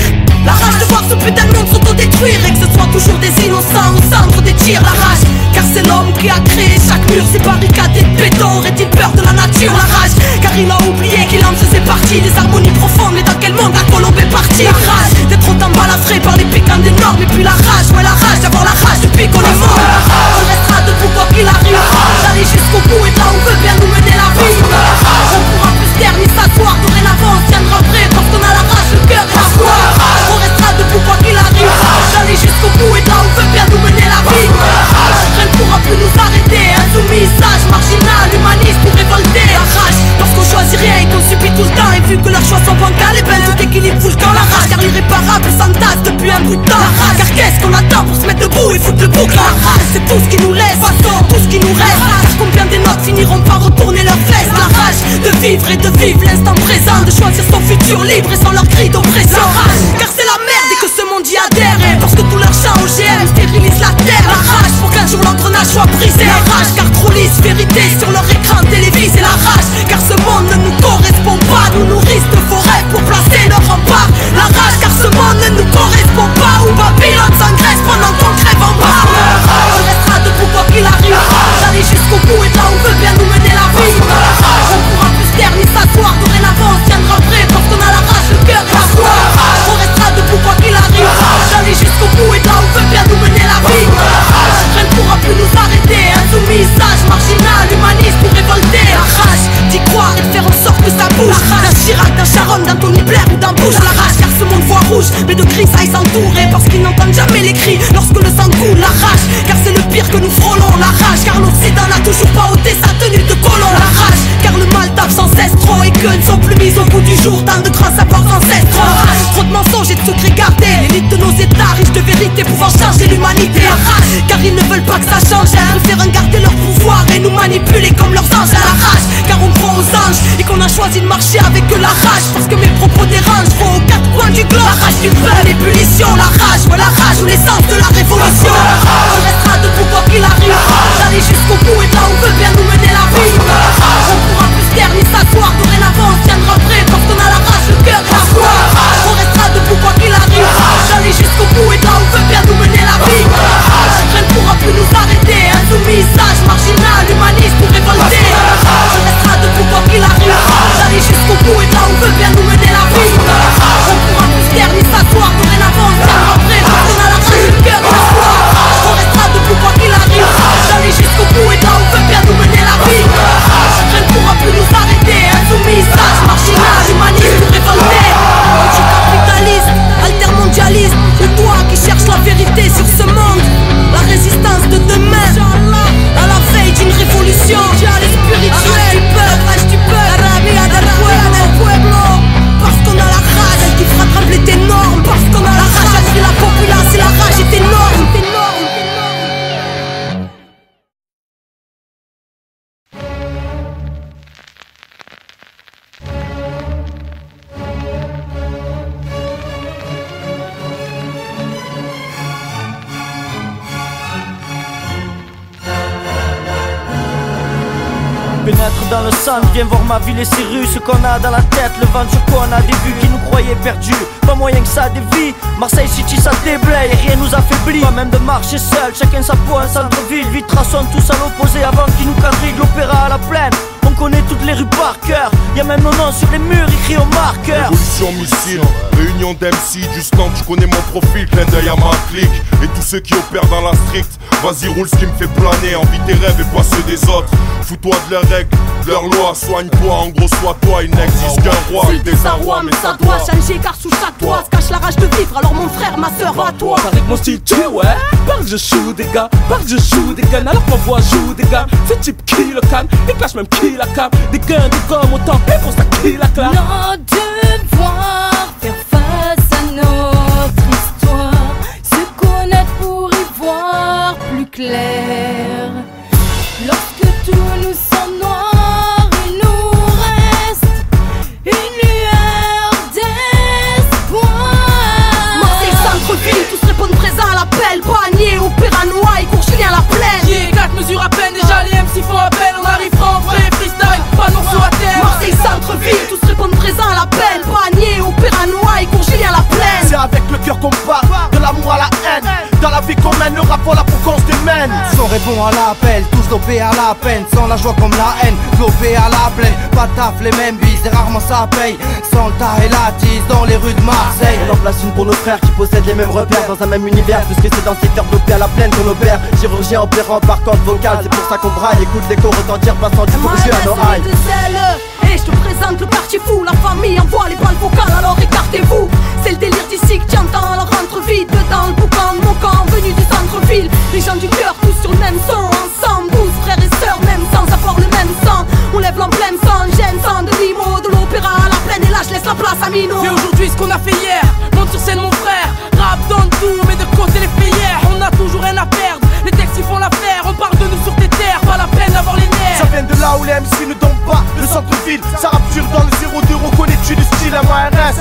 La rage de voir ce putain de monde s'autodétruire et que ce soit toujours des innocents au centre des tirs. La rage car c'est l'homme qui a créé chaque mur. Ces barricades et de béton. Aurait-il peur de la nature? La rage car il a oublié qu'il en faisait partie. Des harmonies profondes, mais dans quel monde la colombe est partie? La rage d'être autant balafré par les piquants des normes. Et puis la rage, ouais la rage d'avoir la rage depuis qu'on est mort. On restera debout quoi qu'il arrive, d'aller jusqu'au bout et de là on veut bien nous mener la vie. On pourra plus se taire ni s'asseoir. Dorénavant on se tiendra prêt parce qu'on a la rage, le cœur et la foi. On restera debout quoi qu'il arrive, d'aller jusqu'au bout et de là on veut bien nous mener la vie. Rien ne pourra plus nous arrêter. Insoumis, sage, marginal, humaniste pour révolter. La rage parce qu'on choisit rien et qu'on subit tout le temps. Et vu que leurs choix sont bancals, et ben tout équilibre fout le camp. La rage car l'irréparable s'entasse depuis un bout de temps. La rage car qu'est-ce qu'on attend pour se mettre debout et foutre le bouc? La rage c'est tout ce qui nous laisse, façon tout ce qui nous reste. Car combien des notes finiront par retourner leurs fesses? La rage de vivre et de vivre l'instant présent, de choisir son futur libre et sans leur cri d'oppression. La rage car c'est la merde et que ce monde y adhère. Et parce que tout leur chant OGM stérilise la terre. La rage pour qu'un jour l'engrenage soit brisé. La rage car trop lisse vérité sur leur écran télévisé. La rage car ce monde ne nous correspond pas. Nous nourrissent de faux rêves pour placer leur rempart. La rage car ce monde ne nous correspond pas. Où Babylone s'engraisse pendant qu'on crève en bas. On restera debout quoi qu'il arrive, d'aller jusqu'au bout et de là on veut bien nous mener la vie. On pourra plus se taire ni s'asseoir. Dorénavant on se tiendra prêt parce qu'on a la rage, le cœur et la foi. On restera debout quoi qu'il arrive, d'aller jusqu'au bout et de là on veut bien nous mener la vie. Rien ne pourra plus nous arrêter. Insoumis, sage, marginal, humaniste pour révolter. La rage d'y croire et de faire en sorte que ça bouge. D'un Chirac, d'un Sharon, d'un Tony Blair ou d'un Bush. La rage car ce monde voit rouge mais de gris ça y s'entourer. Parce qu'ils n'entendent jamais les cris lorsque le sang coule. La rage car c'est le pire que nous frôlons. La rage car l'Occident n'a toujours pas ôté sa tenue de colon. La rage car le mal tape sans cesse trop et que ne sont plus mis au bout du jour tant de grands savoirs ancestraux. Trop de mensonges et de secrets gardés. L'élite de nos états riches de vérité pouvant changer l'humanité. La rage car ils ne veulent pas que ça change. Ils préfèrent garder leur pouvoir et nous manipuler comme leurs anges. La rage car on croit aux anges et qu'on a choisi de marcher avec la rage. Parce que mes propos dérangent trop aux quatre coins du globe. La rage du peuple, l'ébullition, la rage, ouais la rage ou l'essence de la révolution. On restera debout quoi qu'il arrive, d'aller jusqu'au bout et de là on veut bien nous mener la vie. On pourra plus se taire ni s'asseoir. Dorénavant on se tiendra prêt parce qu'on a la rage, le cœur et la foi. On restera debout quoi qu'il arrive, d'aller jusqu'au bout et de là on veut bien nous mener la vie. Rien ne pourra plus nous arrêter. Insoumis, sage, marginal, humaniste pour révolter. On restera debout quoi qu'il arrive, d'aller jusqu'au bout et de là on veut bien nous mener la vie. On pourra plus se taire ni s'asseoir. Dorénavant on se tiendra prêt parce qu'on a la rage, le cœur et la foi. On restera debout quoi qu'il arrive, d'aller jusqu'au bout et de là on veut bien nous mener la vie. Rien ne pourra plus nous arrêter. Insoumis, sage, marginal, humaniste pour révolter. Anticapitaliste, altermondialiste, ou toi qui cherches la vérité sur ce monde. La résistance de demain, à la veille d'une révolution spirituelle. Rage du peuple, la rabia del pueblo. Parce qu'on a la rage, elle qui fera trembler tes normes. Parce qu'on a la rage, elle fait la populace et la rage est énorme. Pénètre dans le centre, viens voir ma ville et ses rues. Ce qu'on a dans la tête, le vent sur quoi on a des vues qui nous croyaient perdus. Pas moyen que ça dévie. Marseille City ça déblaye et rien nous affaiblit. Pas même de marcher seul, chacun sa peau en centre-ville. Vite traçons tous à l'opposé avant qu'ils nous quadrillent. L'opéra à la plaine, on connaît toutes les rues par cœur. Y'a même nos noms sur les murs écrits au marqueur. Révolution missile, réunion d'MC. Du stand, tu connais mon profil, clin d'œil à ma clique. Et tous ceux qui opèrent dans la stricte, vas-y roule ce qui me fait planer. Envie tes rêves et pas ceux des autres. Fous-toi de leurs règles, de leurs lois. Soigne-toi, en gros sois toi. Il n'existe qu'un roi. C'est des arrois mais ça doit changer car sous chaque toit se cache la rage de vivre. Alors mon frère, ma soeur, va toi. Avec mon style tu ouais, parle je shoot des gars, parle je shoot des guns. Alors ma voix joue des gars, ce type qui le calme. Il clash même qui la cam. Des guns, des gommes, autant et pour ça qui la clame. Nos devoirs, faire face à notre histoire, se connaître pour y voir plus clair. Lorsque tout Noailles, cours Julien la plaine. Yeah, 4 mesures à peine, déjà les MC font appel. On arrivera en vrai freestyle, pas non sous à terre. Marseille centre-ville, tous répondent présent à l'appel. Panier, Opéra Noailles, cours Julien la plaine. C'est avec le cœur qu'on part, de l'amour à la haine. Dans la vie qu'on mène, le rap voilà pour qu'on se démène. Sans répond à l'appel, tous dopés à la peine. Sans la joie comme la haine, dopés à la plaine. Pas taf, les mêmes bises, et rarement ça paye. Sans le tas et la tise dans les rues de Marseille. On en place une pour nos frères qui possèdent les mêmes repères dans un même univers, puisque c'est dans le secteur dopé à la plaine qu'on opère. Chirurgien opérant par corde vocale, c'est pour ça qu'on braille. Écoute l'écho retentir, passant du bourgeois à nos hailles. Et je te présente le quartier fou, la famille envoie les balles vocales, alors écartez-vous. C'est le délire d'ici que tu entends, alors rentre vite dans le boucan de mon camp, venu du centre-ville. Les gens du cœur, tous sur le même son, ensemble, 12 frères et sœurs, même sans avoir le même sang. On lève l'emblème sans gêne, sans de limo, de l'opéra à la plaine, et là je laisse la place à Mino. Fais aujourd'hui ce qu'on a fait hier, monte sur scène mon frère. Rap dans tout, mais de côté les faits hier. On a toujours rien à perdre, les textes ils font l'affaire. On parle de nous sur tes terres, pas la peine d'avoir les nerfs. Ça vient de là où les MC ne tombent pas, le centre-ville. Ça rappe dur dans le 02, reconnais-tu du style MRS.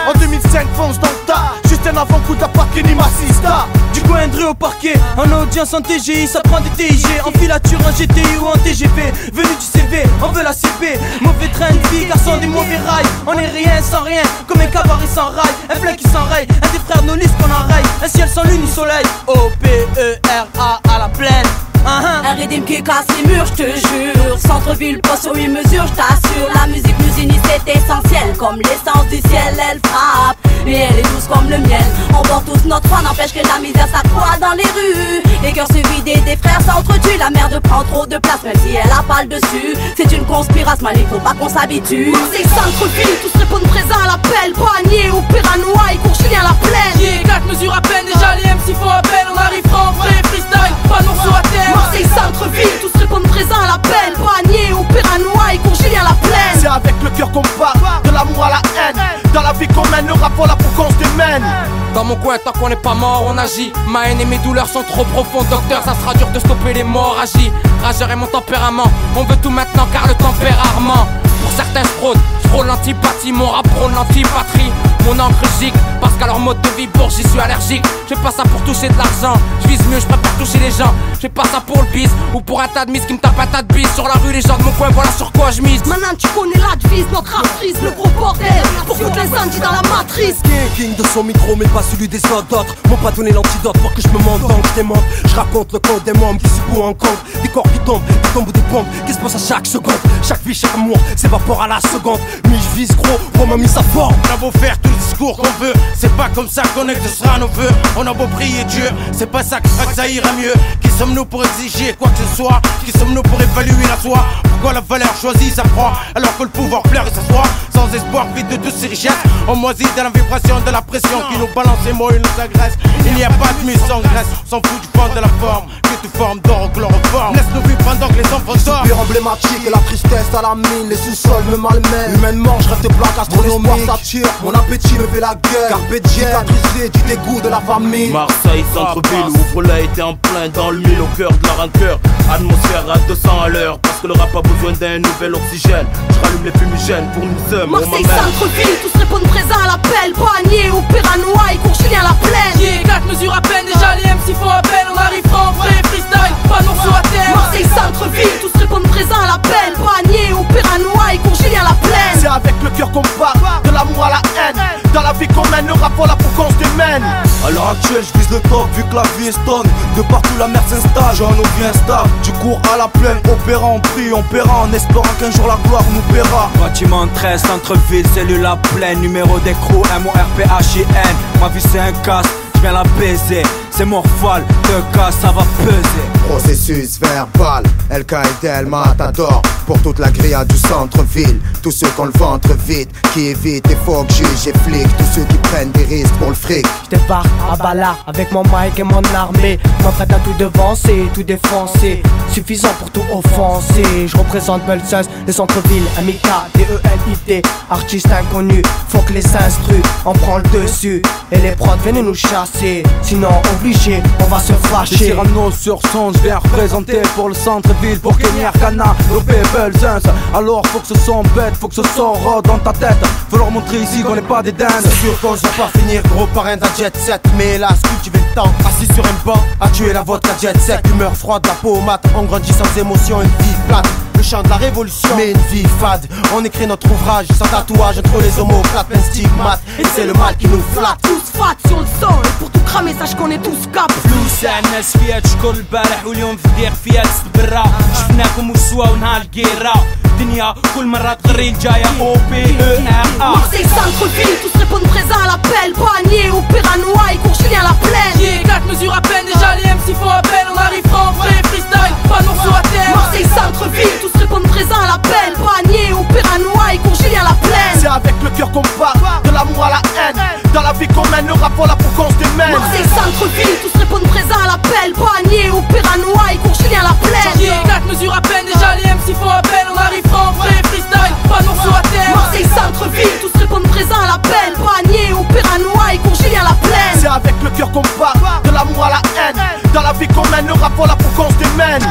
En 2005 fonce dans le tas, juste un avant-coup d'aparqué ni massista. Du coin de rue au parquet, en audience en TGI, ça prend des TIG. En filature en GTI ou en TGV, venu du CV, on veut la CP. Mauvais train de vie, garçon des mauvais rails. On est rien sans rien, comme un cabaret sans rail. Un flingue qui s'enraye, un des frères nos listes qu'on enraye. Un ciel sans lune ni soleil, O-P-E-R-A à la plaine. Un rythme qui casse les murs, je te jure. Centre-ville, pas sur 8 mesures, je t'assure. La musique nous unit, c'est essentiel. Comme l'essence du ciel, elle frappe. Et elle est douce comme le miel. On porte tous notre foi, n'empêche que la misère s'accroît dans les rues. Les cœurs se vident et des frères s'entretuent. La merde prend trop de place, même si elle a pas le dessus. C'est une conspiration, mal, il faut pas qu'on s'habitue. Marseille centre-ville, tous répondent présent à l'appel. Panier, Opéra Noailles, cours Julien la plaine. Yeah, 4 mesures à peine, déjà les MC font appel. On arrivera en vrai freestyle, pas non sous à terre. Marseille centre-ville, tous répondent présent à l'appel. Panier, Opéra Noailles, cours Julien la plaine. C'est avec le cœur qu'on part, de l'amour à la haine. Dans la vie qu'on mène, le rap voilà pour qu'on se démène. Dans mon coin, tant qu'on n'est pas mort, on agit. Ma haine et mes douleurs sont trop profondes, docteur, ça sera dur de stopper les morts. Agis, rageur est mon tempérament. On veut tout maintenant car le temps fait rarement. Pour certains je frôle l'antipathie, mon rap prône l'antipatrie. Mon encre gicle, parce qu'à leur mode de vie pour j'y suis allergique. Je fais pas ça pour toucher de l'argent, je vise mieux, je préfère toucher les gens. Je fais pas ça pour le bis, ou pour un tas de mises qui me tapent un tas de bis. Sur la rue, les gens de mon coin, voilà sur quoi je mise. Maintenant tu connais la devise, notre rap frise le gros bordel. Pour foutre l'incendie dans la matrice. King de son micro mais pas celui des autres. M'ont pas donné l'antidote pour que je me monte donc je démonte. Je raconte le code des membres qui se en compte. Des corps qui tombent ou des bombes qui se passent à chaque seconde. Chaque vie, chaque amour s'évapore à la seconde. Mais je vise gros, Rome a mis sa forme. On a beau faire tout le discours qu'on veut, c'est pas comme ça qu'on exaucera nos vœux. On a beau prier Dieu, c'est pas ça qui fera que ça ira mieux. Qui sommes-nous pour exiger quoi que ce soit? Qui sommes-nous pour évaluer la soi? Pourquoi la valeur choisie s'apprend alors que le pouvoir pleure et s'assoit? Sans espoir, vide de toutes ces richesses, on moisit dans la vibration de la pression qui nous balance les mots et nous agresse. Il n'y a pas de mise en graisse, on s'en fout du fond de la forme. Que tu formes d'or au chloroforme, laisse-nous vivre pendant que les enfants dorment. Pire emblématique et la tristesse à la mine. Les sous-sols me malmènent. Humainement je rêve de plaques astronomiques. Ça tire, mon appétit me fait la gueule. Carpe diem, cicatrisé du dégoût de la famille. Marseille, centre-ville, ouvre-la était en plein dans le mille, au cœur de la rancœur. Atmosphère à 200 à l'heure, parce que le rap a besoin d'un nouvel oxygène. Je rallume les fumigènes pour nous sommes. Marseille centre-ville, tous répondent présent à l'appel. Panier, Opéra Noailles, cours Julien la plaine. Yeah, 4 mesures à peine, déjà les MC font appel. On arrivera en vrai freestyle, pas non sous à terre. Marseille centre-ville, tous répondent présent à l'appel. Panier, Opéra Noailles, cours Julien la plaine. C'est avec le cœur qu'on part, de l'amour à la haine. Dans la vie qu'on mène, le rap voilà pour qu'on se démène. À l'heure actuelle je vise le top vu que la vie est stone. De partout la merde s'installe, j'ai un eau bien stable. Du cours à la plaine, opérant, on prie, on paiera. En espérant qu'un jour la gloire nous paiera. Bâtiment 13, centre-ville, cellule à pleine. Numéro d'écrou, M-O-R-P-H-I-N. Ma vie c'est un casse, je viens la baiser. C'est morphal, 2K, ça va peser. Processus verbal, El-Qaïda, El Matador. Pour toute la grille du centre-ville. Tous ceux qui ont le ventre vide, qui évitent les faux juges et flics. Tous ceux qui prennent des risques pour le fric. Je débarque à Bala avec mon mic et mon armée. M'apprête à tout devancer, tout défoncer. Suffisant pour tout offenser. Je représente Belsace, le centre-ville, M-I-K-D-E-L-I-D. Artiste inconnu, faut que les instrus, on prend le dessus. Et les prods viennent nous chasser. Sinon on obligé, on va se fâcher. Cyrano sur son, je viens représenter pour le centre-ville, pour Kenny Arcana, le Pebble Zins. Alors faut que ce son bête, faut que ce son rôde dans ta tête. Faut leur montrer ici qu'on n'est pas des dindes. C'est sûr qu'on va pas finir gros parrain d'un jet set. Mais hélas, cultiver le temps, assis sur un banc, à tuer la vodka jet set. Humeur froide, la peau mate, on grandit sans émotion, une vie plate. Le chant de la révolution, mais une vie fade. On écrit notre ouvrage sans tatouage entre les omoplates, plein stigmate. Et c'est le mal qui nous flatte. Tous fat sur le sol, et pour tout cramer sache qu'on est tous cap. فلوس الناس فيها تشكر البارح واليوم في الدير فيها تستبرا شفناكم وسوا ونهار القيرة الدنيا كل مرة تغري الجاية او بي او Marseille centre-ville, tous répondent présents à l'appel. Panier ou Piranois, il court Julien la plaine. Qui est 4 mesures à peine, déjà les MC font appel. On arrivera en vrai, freestyle, pas non sous à terre. Marseille centre-ville, tous répondent présents à l'appel. Panier ou Piranois, il court Julien la plaine. C'est avec le cœur qu'on part, de l'amour à la haine. Dans la vie qu'on mène, le rap voilà pour qu'on se démène. Marseille centre-ville, tous répondent présents à l'appel. Panier ou Piranois, il court Julien la plaine. Qui est 4 mesures à peine, déjà les MC font appel. On arrivera en vrai, freestyle, pas non sous à terre. Marseille centre-ville, tous répondent présents à l'appel. Panier ou Piranois, il court Julien la plaine. C'est avec le cœur qu'on part, de l'amour à la haine. Dans la vie qu'on mène, le rap voilà pour qu'on se démène.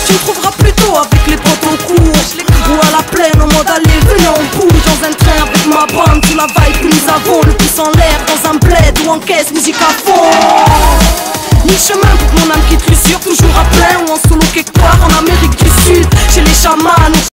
Tu me trouveras plutôt avec les potes en cours ou à la plaine en mode allez venez on bouge dans un train avec ma bande sous la vibe que nous avons, le pouce en l'air dans un bled ou en caisse, musique à fond. Ni chemin pour que mon âme quitte l'usure, toujours à plein ou en solo quelque part en Amérique du Sud, chez les chamans.